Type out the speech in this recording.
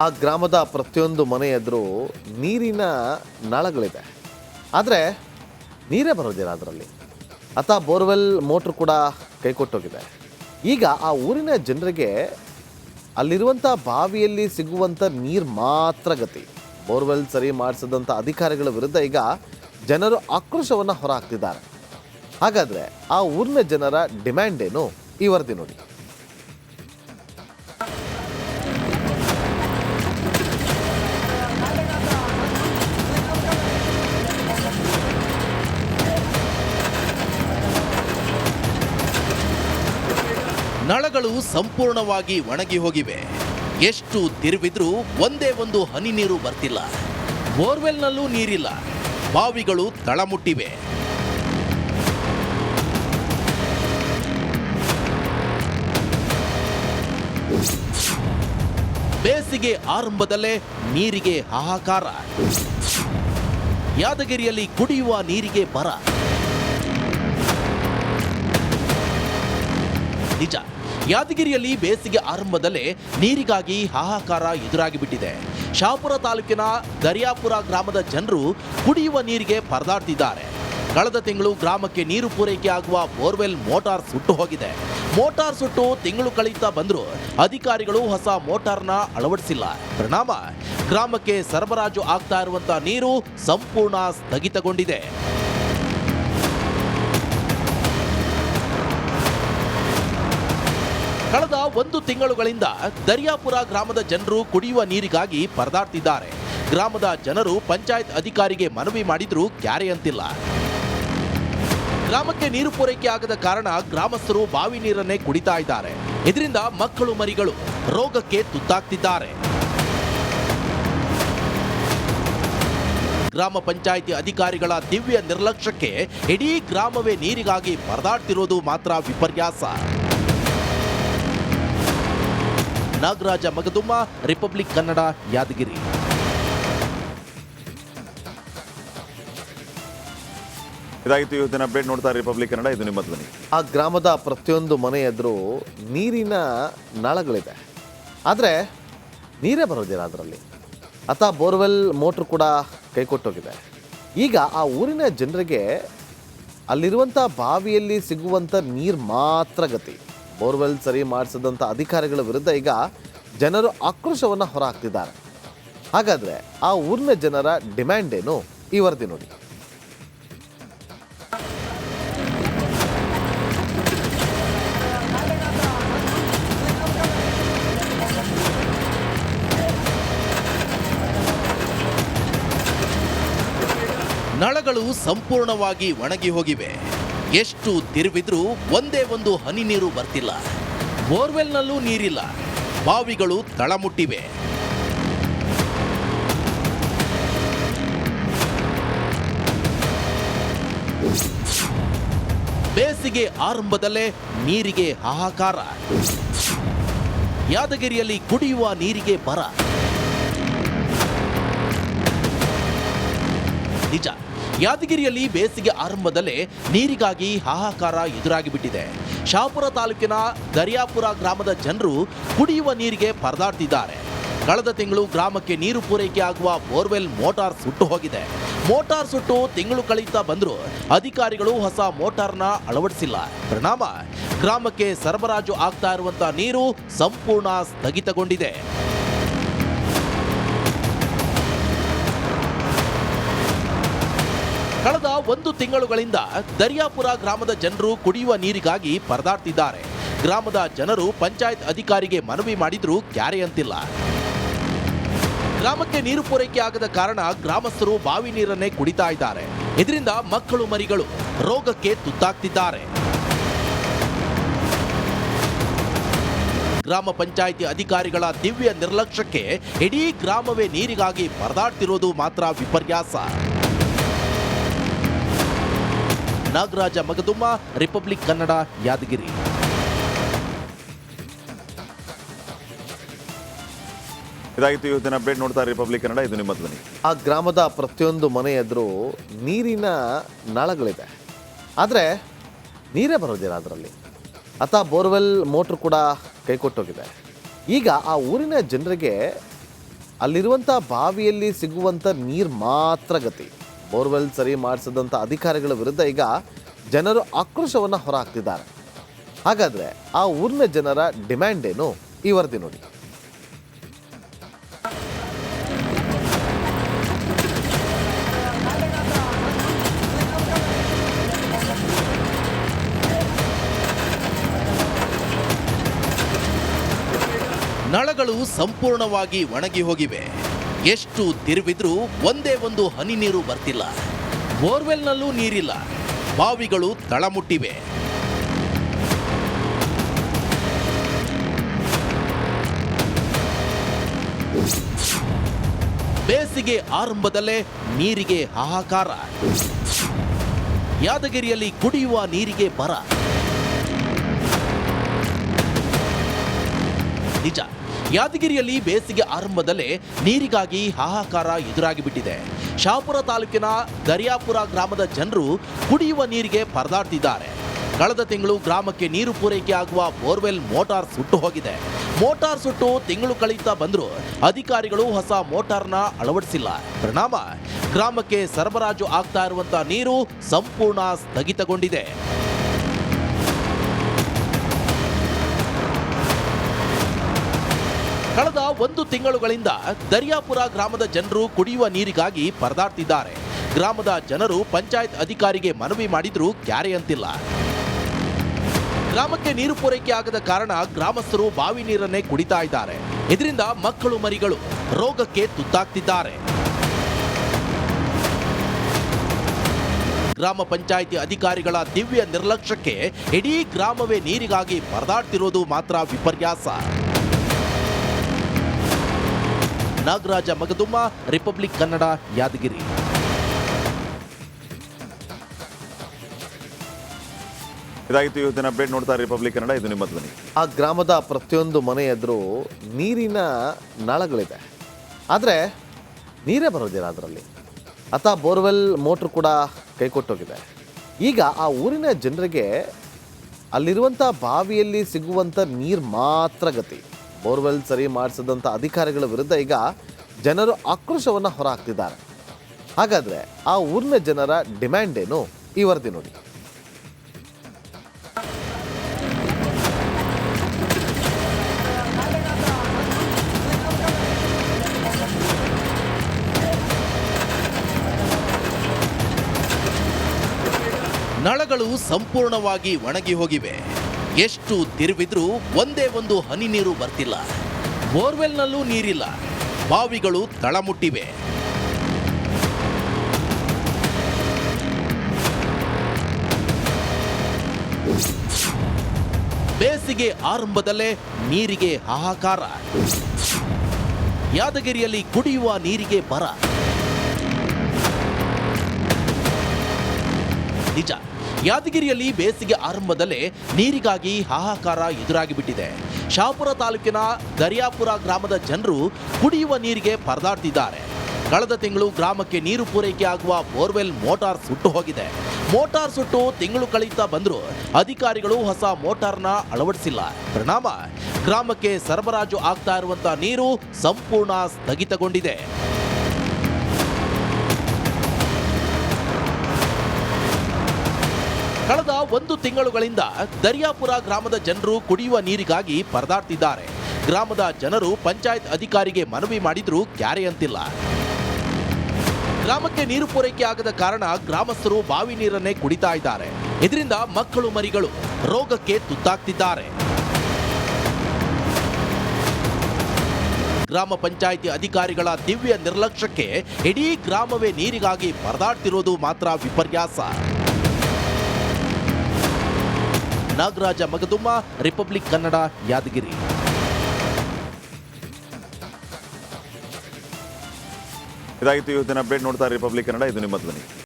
ಆ ಗ್ರಾಮದ ಪ್ರತಿಯೊಂದು ಮನೆ ಎದುರು ನೀರಿನ ನಳಗಳಿದೆ. ಆದರೆ ನೀರೇ ಬರೋದಿಲ್ಲ ಅದರಲ್ಲಿ. ಬೋರ್ವೆಲ್ ಮೋಟ್ರ್ ಕೂಡ ಕೈಕೊಟ್ಟೋಗಿದೆ. ಈಗ ಆ ಊರಿನ ಜನರಿಗೆ ಅಲ್ಲಿರುವಂಥ ಬಾವಿಯಲ್ಲಿ ಸಿಗುವಂಥ ನೀರು ಮಾತ್ರ ಗತಿ. ಬೋರ್ವೆಲ್ ಸರಿ ಮಾಡಿಸಿದಂಥ ಅಧಿಕಾರಿಗಳ ವಿರುದ್ಧ ಈಗ ಜನರು ಆಕ್ರೋಶವನ್ನು ಹೊರಹಾಕ್ತಿದ್ದಾರೆ. ಹಾಗಾದರೆ ಆ ಊರಿನ ಜನರ ಡಿಮ್ಯಾಂಡ್ ಏನು? ಈ ವರದಿ ನೋಡಿ. ನಳಗಳು ಸಂಪೂರ್ಣವಾಗಿ ಒಣಗಿ ಹೋಗಿವೆ. ಎಷ್ಟು ತಿರುವಿದ್ರೂ ಒಂದೇ ಒಂದು ಹನಿ ನೀರು ಬರ್ತಿಲ್ಲ. ಬೋರ್ವೆಲ್ನಲ್ಲೂ ನೀರಿಲ್ಲ. ಬಾವಿಗಳು ತಳಮುಟ್ಟಿವೆ. ಬೇಸಿಗೆ ಆರಂಭದಲ್ಲೇ ನೀರಿಗೆ ಹಾಹಾಕಾರ. ಯಾದಗಿರಿಯಲ್ಲಿ ಕುಡಿಯುವ ನೀರಿಗೆ ಬರ. ನಿಜ, ಯಾದಗಿರಿಯಲ್ಲಿ ಬೇಸಿಗೆ ಆರಂಭದಲ್ಲೇ ನೀರಿಗಾಗಿ ಹಾಹಾಕಾರ ಎದುರಾಗಿಬಿಟ್ಟಿದೆ. ಶಹಾಪುರ ತಾಲೂಕಿನ ದರ್ಯಾಪುರ ಗ್ರಾಮದ ಜನರು ಕುಡಿಯುವ ನೀರಿಗೆ ಪರದಾಡ್ತಿದ್ದಾರೆ. ಕಳೆದ ತಿಂಗಳು ಗ್ರಾಮಕ್ಕೆ ನೀರು ಪೂರೈಕೆ ಆಗುವ ಬೋರ್ವೆಲ್ ಮೋಟಾರ್ ಸುಟ್ಟು ಹೋಗಿದೆ. ಮೋಟಾರ್ ಸುಟ್ಟು ತಿಂಗಳು ಕಳೆಯುತ್ತಾ ಬಂದರೂ ಅಧಿಕಾರಿಗಳು ಹೊಸ ಮೋಟಾರ್ನ ಅಳವಡಿಸಿಲ್ಲ. ಪರಿಣಾಮ ಗ್ರಾಮಕ್ಕೆ ಸರಬರಾಜು ಆಗ್ತಾ ಇರುವಂತಹ ನೀರು ಸಂಪೂರ್ಣ ಸ್ಥಗಿತಗೊಂಡಿದೆ. ಕಳೆದ 1 ತಿಂಗಳುಗಳಿಂದ ದರ್ಯಾಪುರ ಗ್ರಾಮದ ಜನರು ಕುಡಿಯುವ ನೀರಿಗಾಗಿ ಪರದಾಡ್ತಿದ್ದಾರೆ. ಗ್ರಾಮದ ಜನರು ಪಂಚಾಯತ್ ಅಧಿಕಾರಿಗೆ ಮನವಿ ಮಾಡಿದ್ರೂ ಕ್ಯಾರೆ ಅಂತಿಲ್ಲ. ಗ್ರಾಮಕ್ಕೆ ನೀರು ಪೂರೈಕೆ ಆಗದ ಕಾರಣ ಗ್ರಾಮಸ್ಥರು ಬಾವಿ ನೀರನ್ನೇ ಕುಡಿತಾ ಇದ್ದಾರೆ. ಇದರಿಂದ ಮಕ್ಕಳು ಮರಿಗಳು ರೋಗಕ್ಕೆ ತುತ್ತಾಗ್ತಿದ್ದಾರೆ. ಗ್ರಾಮ ಪಂಚಾಯಿತಿ ಅಧಿಕಾರಿಗಳ ದಿವ್ಯ ನಿರ್ಲಕ್ಷ್ಯಕ್ಕೆ ಇಡೀ ಗ್ರಾಮವೇ ನೀರಿಗಾಗಿ ಪರದಾಡ್ತಿರೋದು ಮಾತ್ರ ವಿಪರ್ಯಾಸ. ನಾಗರಾಜ ಮಗದುಮ್ಮ, ರಿಪಬ್ಲಿಕ್ ಕನ್ನಡ, ಯಾದಗಿರಿ. ಇದಾಗಿತ್ತು ಇವತ್ತಿನ ಅಪ್ಡೇಟ್. ನೋಡ್ತಾ ರಿಪಬ್ಲಿಕ್ ಕನ್ನಡ, ಇದು ನಿಮ್ಮ ಧ್ವನಿ. ಆ ಗ್ರಾಮದ ಪ್ರತಿಯೊಂದು ಮನೆ ಎದುರು ನೀರಿನ ನಳಗಳಿದೆ. ಆದರೆ ನೀರೇ ಬರೋದಿಲ್ಲ ಅದರಲ್ಲಿ. ಬೋರ್ವೆಲ್ ಮೋಟ್ರ್ ಕೂಡ ಕೈಕೊಟ್ಟೋಗಿದೆ. ಈಗ ಆ ಊರಿನ ಜನರಿಗೆ ಅಲ್ಲಿರುವಂಥ ಬಾವಿಯಲ್ಲಿ ಸಿಗುವಂಥ ನೀರು ಮಾತ್ರ ಗತಿ. ಬೋರ್ವೆಲ್ ಸರಿ ಮಾಡಿಸಿದಂಥ ಅಧಿಕಾರಿಗಳ ವಿರುದ್ಧ ಈಗ ಜನರು ಆಕ್ರೋಶವನ್ನು ಹೊರಹಾಕ್ತಿದ್ದಾರೆ. ಹಾಗಾದರೆ ಆ ಊರಿನ ಜನರ ಡಿಮ್ಯಾಂಡ್ ಏನು? ಈ ವರದಿ ನೋಡಿ. ನಳಗಳು ಸಂಪೂರ್ಣವಾಗಿ ಒಣಗಿ ಹೋಗಿವೆ. ಎಷ್ಟು ತಿರುವಿದ್ರೂ ಒಂದೇ ಒಂದು ಹನಿ ನೀರು ಬರ್ತಿಲ್ಲ. ಬೋರ್ವೆಲ್ನಲ್ಲೂ ನೀರಿಲ್ಲ. ಬಾವಿಗಳು ತಳಮುಟ್ಟಿವೆ. ಬೇಸಿಗೆ ಆರಂಭದಲ್ಲೇ ನೀರಿಗೆ ಹಾಹಾಕಾರ. ಯಾದಗಿರಿಯಲ್ಲಿ ಕುಡಿಯುವ ನೀರಿಗೆ ಬರ. ನಿಜ, ಯಾದಗಿರಿಯಲ್ಲಿ ಬೇಸಿಗೆ ಆರಂಭದಲ್ಲೇ ನೀರಿಗಾಗಿ ಹಾಹಾಕಾರ ಎದುರಾಗಿಬಿಟ್ಟಿದೆ. ಶಹಾಪುರ ತಾಲೂಕಿನ ದರ್ಯಾಪುರ ಗ್ರಾಮದ ಜನರು ಕುಡಿಯುವ ನೀರಿಗೆ ಪರದಾಡ್ತಿದ್ದಾರೆ. ಕಳೆದ ತಿಂಗಳು ಗ್ರಾಮಕ್ಕೆ ನೀರು ಪೂರೈಕೆ ಆಗುವ ಬೋರ್ವೆಲ್ ಮೋಟಾರ್ ಸುಟ್ಟು ಹೋಗಿದೆ. ಮೋಟಾರ್ ಸುಟ್ಟು ತಿಂಗಳು ಕಳೆಯುತ್ತಾ ಬಂದರೂ ಅಧಿಕಾರಿಗಳು ಹೊಸ ಮೋಟಾರ್ನ ಅಳವಡಿಸಿಲ್ಲ. ಪರಿಣಾಮ ಗ್ರಾಮಕ್ಕೆ ಸರಬರಾಜು ಆಗ್ತಾ ಇರುವಂತಹ ನೀರು ಸಂಪೂರ್ಣ ಸ್ಥಗಿತಗೊಂಡಿದೆ. ಕಳೆದ 1 ತಿಂಗಳುಗಳಿಂದ ದರ್ಯಾಪುರ ಗ್ರಾಮದ ಜನರು ಕುಡಿಯುವ ನೀರಿಗಾಗಿ ಪರದಾಡ್ತಿದ್ದಾರೆ. ಗ್ರಾಮದ ಜನರು ಪಂಚಾಯತ್ ಅಧಿಕಾರಿಗೆ ಮನವಿ ಮಾಡಿದ್ರೂ ಕ್ಯಾರೆ ಅಂತಿಲ್ಲ. ಗ್ರಾಮಕ್ಕೆ ನೀರು ಪೂರೈಕೆ ಆಗದ ಕಾರಣ ಗ್ರಾಮಸ್ಥರು ಬಾವಿ ನೀರನ್ನೇ ಕುಡಿತಾ ಇದ್ದಾರೆ. ಇದರಿಂದ ಮಕ್ಕಳು ಮರಿಗಳು ರೋಗಕ್ಕೆ ತುತ್ತಾಗ್ತಿದ್ದಾರೆ. ಗ್ರಾಮ ಪಂಚಾಯಿತಿ ಅಧಿಕಾರಿಗಳ ದಿವ್ಯ ನಿರ್ಲಕ್ಷ್ಯಕ್ಕೆ ಇಡೀ ಗ್ರಾಮವೇ ನೀರಿಗಾಗಿ ಪರದಾಡ್ತಿರೋದು ಮಾತ್ರ ವಿಪರ್ಯಾಸ. ನಾಗರಾಜ ಮಗದುಮ್ಮ, ರಿಪಬ್ಲಿಕ್ ಕನ್ನಡ, ಯಾದಗಿರಿ. ಇದಾಗಿತ್ತು ಇವತ್ತಿನ ಅಪ್ಡೇಟ್. ನೋಡ್ತಾ ರಿಪಬ್ಲಿಕ್ ಕನ್ನಡ, ಇದು ನಿಮ್ಮ ಧ್ವನಿ. ಆ ಗ್ರಾಮದ ಪ್ರತಿಯೊಂದು ಮನೆ ಎದುರು ನೀರಿನ ನಳಗಳಿದೆ. ಆದರೆ ನೀರೇ ಬರೋದಿಲ್ಲ ಅದರಲ್ಲಿ. ಬೋರ್ವೆಲ್ ಮೋಟ್ರ್ ಕೂಡ ಕೈಕೊಟ್ಟೋಗಿದೆ. ಈಗ ಆ ಊರಿನ ಜನರಿಗೆ ಅಲ್ಲಿರುವಂಥ ಬಾವಿಯಲ್ಲಿ ಸಿಗುವಂಥ ನೀರು ಮಾತ್ರ ಗತಿ. ಬೋರ್ವೆಲ್ ಸರಿ ಮಾಡಿಸಿದಂಥ ಅಧಿಕಾರಿಗಳ ವಿರುದ್ಧ ಈಗ ಜನರು ಆಕ್ರೋಶವನ್ನು ಹೊರಹಾಕ್ತಿದ್ದಾರೆ. ಹಾಗಾದರೆ ಆ ಊರಿನ ಜನರ ಡಿಮ್ಯಾಂಡ್ ಏನು? ಈ ವರದಿ ನೋಡಿ. ನಳಗಳು ಸಂಪೂರ್ಣವಾಗಿ ಒಣಗಿ ಹೋಗಿವೆ. ಎಷ್ಟು ತಿರುವಿದ್ರೂ ಒಂದೇ ಒಂದು ಹನಿ ನೀರು ಬರ್ತಿಲ್ಲ. ಬೋರ್ವೆಲ್ನಲ್ಲೂ ನೀರಿಲ್ಲ. ಬಾವಿಗಳು ತಳಮುಟ್ಟಿವೆ. ಬೇಸಿಗೆ ಆರಂಭದಲ್ಲೇ ನೀರಿಗೆ ಹಾಹಾಕಾರ. ಯಾದಗಿರಿಯಲ್ಲಿ ಕುಡಿಯುವ ನೀರಿಗೆ ಬರ. ನಿಜ, ಯಾದಗಿರಿಯಲ್ಲಿ ಬೇಸಿಗೆ ಆರಂಭದಲ್ಲೇ ನೀರಿಗಾಗಿ ಹಾಹಾಕಾರ ಎದುರಾಗಿಬಿಟ್ಟಿದೆ. ಶಹಾಪುರ ತಾಲೂಕಿನ ದರಿಯಾಪುರ ಗ್ರಾಮದ ಜನರು ಕುಡಿಯುವ ನೀರಿಗೆ ಪರದಾಡ್ತಿದ್ದಾರೆ. ಕಳೆದ ತಿಂಗಳು ಗ್ರಾಮಕ್ಕೆ ನೀರು ಪೂರೈಕೆ ಆಗುವ ಬೋರ್ವೆಲ್ ಮೋಟಾರ್ ಸುಟ್ಟು ಹೋಗಿದೆ. ಮೋಟಾರ್ ಸುಟ್ಟು ತಿಂಗಳು ಕಳೀತಾ ಬಂದರೂ ಅಧಿಕಾರಿಗಳು ಹೊಸ ಮೋಟಾರ್ನ ಅಳವಡಿಸಿಲ್ಲ. ಪರಿಣಾಮ ಗ್ರಾಮಕ್ಕೆ ಸರಬರಾಜು ಆಗ್ತಾ ಇರುವಂತ ನೀರು ಸಂಪೂರ್ಣ ಸ್ಥಗಿತಗೊಂಡಿದೆ. ಕಳೆದ 1 ತಿಂಗಳುಗಳಿಂದ ದರಿಯಾಪುರ ಗ್ರಾಮದ ಜನರು ಕುಡಿಯುವ ನೀರಿಗಾಗಿ ಪರದಾಡ್ತಿದ್ದಾರೆ. ಗ್ರಾಮದ ಜನರು ಪಂಚಾಯತ್ ಅಧಿಕಾರಿಗೆ ಮನವಿ ಮಾಡಿದ್ರೂ ಕ್ಯಾರೆ ಅಂತಿಲ್ಲ. ಗ್ರಾಮಕ್ಕೆ ನೀರು ಪೂರೈಕೆ ಆಗದ ಕಾರಣ ಗ್ರಾಮಸ್ಥರು ಬಾವಿ ನೀರನ್ನೇ ಕುಡಿತಾ ಇದ್ದಾರೆ. ಇದರಿಂದ ಮಕ್ಕಳು ಮರಿಗಳು ರೋಗಕ್ಕೆ ತುತ್ತಾಗ್ತಿದ್ದಾರೆ. ಗ್ರಾಮ ಪಂಚಾಯಿತಿ ಅಧಿಕಾರಿಗಳ ದಿವ್ಯ ನಿರ್ಲಕ್ಷ್ಯಕ್ಕೆ ಇಡೀ ಗ್ರಾಮವೇ ನೀರಿಗಾಗಿ ಪರದಾಡ್ತಿರೋದು ಮಾತ್ರ ವಿಪರ್ಯಾಸ. ನಾಗರಾಜ ಮಗದುಮ್ಮ, ರಿಪಬ್ಲಿಕ್ ಕನ್ನಡ, ಯಾದಗಿರಿ. ಇದಾಗಿತ್ತು ಇವತ್ತಿನ ಅಪ್ಡೇಟ್. ನೋಡ್ತಾ ರಿಪಬ್ಲಿಕ್ ಕನ್ನಡ, ಇದು ನಿಮ್ಮ ಧ್ವನಿ. ಆ ಗ್ರಾಮದ ಪ್ರತಿಯೊಂದು ಮನೆ ಎದುರು ನೀರಿನ ನಳಗಳಿದೆ. ಆದರೆ ನೀರೇ ಬರೋದಿಲ್ಲ ಅದರಲ್ಲಿ. ಅಥವಾ ಬೋರ್ವೆಲ್ ಮೋಟ್ರ್ ಕೂಡ ಕೈಕೊಟ್ಟೋಗಿದೆ. ಈಗ ಆ ಊರಿನ ಜನರಿಗೆ ಅಲ್ಲಿರುವಂಥ ಬಾವಿಯಲ್ಲಿ ಸಿಗುವಂಥ ನೀರು ಮಾತ್ರ ಗತಿ. ಬೋರ್ವೆಲ್ ಸರಿ ಮಾಡಿಸಿದಂಥ ಅಧಿಕಾರಿಗಳ ವಿರುದ್ಧ ಈಗ ಜನರು ಆಕ್ರೋಶವನ್ನು ಹೊರಹಾಕ್ತಿದ್ದಾರೆ. ಹಾಗಾದರೆ ಆ ಊರಿನ ಜನರ ಡಿಮ್ಯಾಂಡ್ ಏನು? ಈ ವರದಿ ನೋಡಿ. ನಳಗಳು ಸಂಪೂರ್ಣವಾಗಿ ಒಣಗಿ ಹೋಗಿವೆ. ಎಷ್ಟು ತಿರುವಿದ್ರೂ ಒಂದೇ ಒಂದು ಹನಿ ನೀರು ಬರ್ತಿಲ್ಲ. ಬೋರ್ವೆಲ್ನಲ್ಲೂ ನೀರಿಲ್ಲ. ಬಾವಿಗಳು ತಳಮುಟ್ಟಿವೆ. ಬೇಸಿಗೆ ಆರಂಭದಲ್ಲೇ ನೀರಿಗೆ ಹಾಹಾಕಾರ. ಯಾದಗಿರಿಯಲ್ಲಿ ಕುಡಿಯುವ ನೀರಿಗೆ ಬರ. ನಿಜ, ಯಾದಗಿರಿಯಲ್ಲಿ ಬೇಸಿಗೆ ಆರಂಭದಲ್ಲೇ ನೀರಿಗಾಗಿ ಹಾಹಾಕಾರ ಎದುರಾಗಿಬಿಟ್ಟಿದೆ. ಶಹಾಪುರ ತಾಲೂಕಿನ ದರಿಯಾಪುರ ಗ್ರಾಮದ ಜನರು ಕುಡಿಯುವ ನೀರಿಗೆ ಪರದಾಡ್ತಿದ್ದಾರೆ. ಕಳೆದ ತಿಂಗಳು ಗ್ರಾಮಕ್ಕೆ ನೀರು ಪೂರೈಕೆ ಆಗುವ ಬೋರ್ವೆಲ್ ಮೋಟಾರ್ ಸುಟ್ಟು ಹೋಗಿದೆ. ಮೋಟಾರ್ ಸುಟ್ಟು ತಿಂಗಳು ಕಳೀತಾ ಬಂದರೂ ಅಧಿಕಾರಿಗಳು ಹೊಸ ಮೋಟಾರ್ನ ಅಳವಡಿಸಿಲ್ಲ. ಪರಿಣಾಮ ಗ್ರಾಮಕ್ಕೆ ಸರಬರಾಜು ಆಗ್ತಾ ಇರುವಂತ ನೀರು ಸಂಪೂರ್ಣ ಸ್ಥಗಿತಗೊಂಡಿದೆ. ಕಳೆದ 1 ತಿಂಗಳುಗಳಿಂದ ದರಿಯಾಪುರ ಗ್ರಾಮದ ಜನರು ಕುಡಿಯುವ ನೀರಿಗಾಗಿ ಪರದಾಡ್ತಿದ್ದಾರೆ. ಗ್ರಾಮದ ಜನರು ಪಂಚಾಯತ್ ಅಧಿಕಾರಿಗೆ ಮನವಿ ಮಾಡಿದ್ರೂ ಕ್ಯಾರೆ ಅಂತಿಲ್ಲ. ಗ್ರಾಮಕ್ಕೆ ನೀರು ಪೂರೈಕೆ ಆಗದ ಕಾರಣ ಗ್ರಾಮಸ್ಥರು ಬಾವಿ ನೀರನ್ನೇ ಕುಡಿತಾ ಇದ್ದಾರೆ. ಇದರಿಂದ ಮಕ್ಕಳು ಮರಿಗಳು ರೋಗಕ್ಕೆ ತುತ್ತಾಗ್ತಿದ್ದಾರೆ. ಗ್ರಾಮ ಪಂಚಾಯಿತಿ ಅಧಿಕಾರಿಗಳ ದಿವ್ಯ ನಿರ್ಲಕ್ಷ್ಯಕ್ಕೆ ಇಡೀ ಗ್ರಾಮವೇ ನೀರಿಗಾಗಿ ಪರದಾಡ್ತಿರೋದು ಮಾತ್ರ ವಿಪರ್ಯಾಸ. ನಾಗರಾಜ ಮಗದುಮ್ಮ, ರಿಪಬ್ಲಿಕ್ ಕನ್ನಡ, ಯಾದಗಿರಿ. ಇದಾಗಿತ್ತು ಇವತ್ತಿನ ಅಪ್ಡೇಟ್. ನೋಡ್ತಾ ರಿಪಬ್ಲಿಕ್ ಕನ್ನಡ, ಇದು ನಿಮ್ಮ ಧ್ವನಿ.